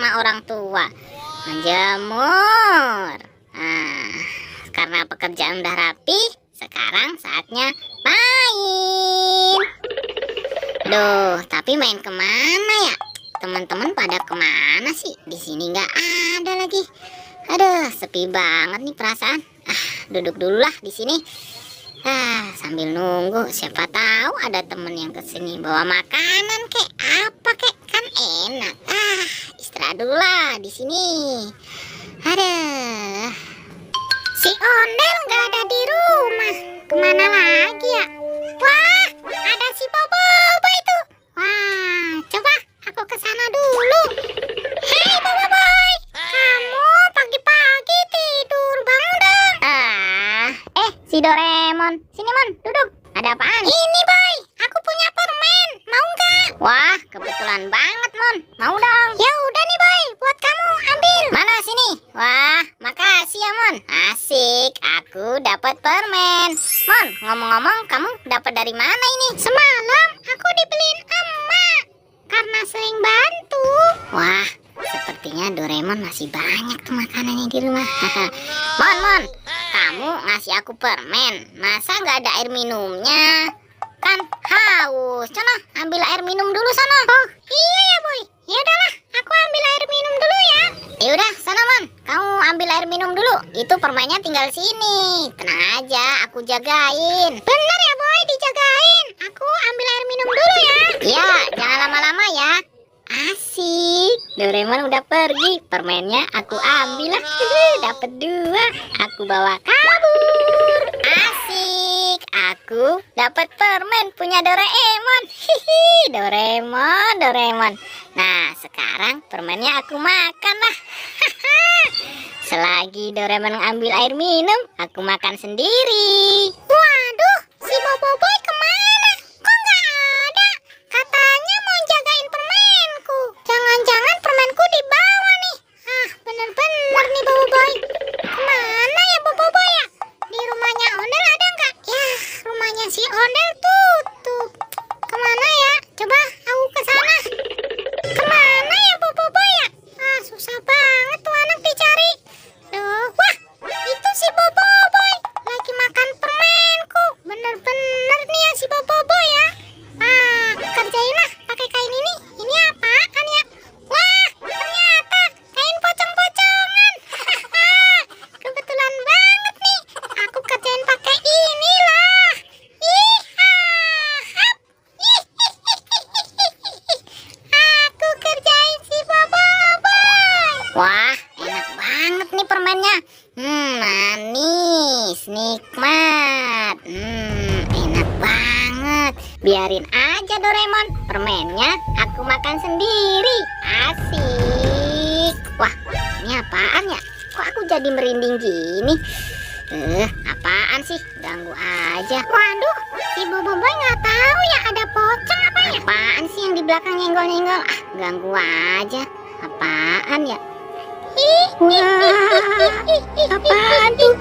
sama orang tua, menjemur. Nah, karena pekerjaan udah rapi, sekarang saatnya main. Duh, tapi main kemana ya? Teman-teman pada kemana sih? Di sini nggak ada lagi. Aduh, sepi banget nih perasaan. Duduk dulu lah di sini. Sambil nunggu, siapa tahu ada temen yang kesini bawa makanan kek, apa kek, kan enak. Istirahat dulu lah di sini. Aduh, si Ondel nggak ada di rumah. Kemana lagi ya? Wah, ada si Bobo itu. Wah, coba aku ke sana dulu. Hei Bobo Boy, kamu pagi-pagi tidur, bangun dong. Si Doraemon, sini Mon, duduk. Ada apaan? Ini Boy, aku punya permen, mau nggak? Wah, kebetulan banget Mon, mau dong. Ya udah nih Boy, buat kamu ambil. Mana sini? Wah, makasih ya Mon. Asik, aku dapat permen. Mon, ngomong-ngomong, kamu dapat dari mana ini? Semalam aku dibeliin emak karena sering bantu. Wah, sepertinya Doraemon masih banyak tuh makanannya di rumah. Mon, kamu ngasih aku permen, masa nggak ada air minumnya? Kan haus. Cono, ambil air minum dulu sana. Oh iya ya Boy, ya udahlah, aku ambil air minum dulu ya. Ya udah, sana Mon, kamu ambil air minum dulu. Itu permennya tinggal sini. Tenang aja, aku jagain. Bener ya Boy, dijagain. Aku ambil air minum dulu ya. Iya, jangan lama-lama ya. Asik, Doraemon udah pergi, permennya aku ambil lah. Dapat 2, aku bawa kabur. Asik, aku dapat permen punya Doraemon. Doraemon. Nah, sekarang permennya aku makan lah. Selagi Doraemon ngambil air minum, aku makan sendiri. Waduh, si Bobo Boy kemana? Kok nggak ada? Katanya mau jagain permenku. Jangan-jangan permenku dibawa nih. Bener-bener nih Bobo Boy. Kemana ya Bobo Boy ya? Di rumahnya Ondel ada nggak? Ya, rumahnya si Ondel tutup. Kemana ya? Coba aku ke sana. Kemana ya Bobo Boy ya? Susah banget tuh anak dicari. Wah, itu si Bobo Boy lagi makan permenku. Bener-bener nih ya si Bobo Boy ya. Kerjain lah pakai kain ini. Ini apaan ya? Wah, ternyata kain pocong-pocongan. Kebetulan banget nih. Aku kerjain pakai inilah. Aku kerjain si Bobo Boy. Wah, enak banget nih permennya. Manis, nikmat. Enak banget. Biarin aja Doraemon, permennya aku makan sendiri. Asik. Wah, ini apaan ya? Kok aku jadi merinding gini? Apaan sih? Ganggu aja. Waduh, si Bobo Boy nggak tahu ya ada pocong apa ya? Apaan sih yang di belakang nyenggol-nyenggol? Ganggu aja. Apaan ya? Wah, apaan tuh?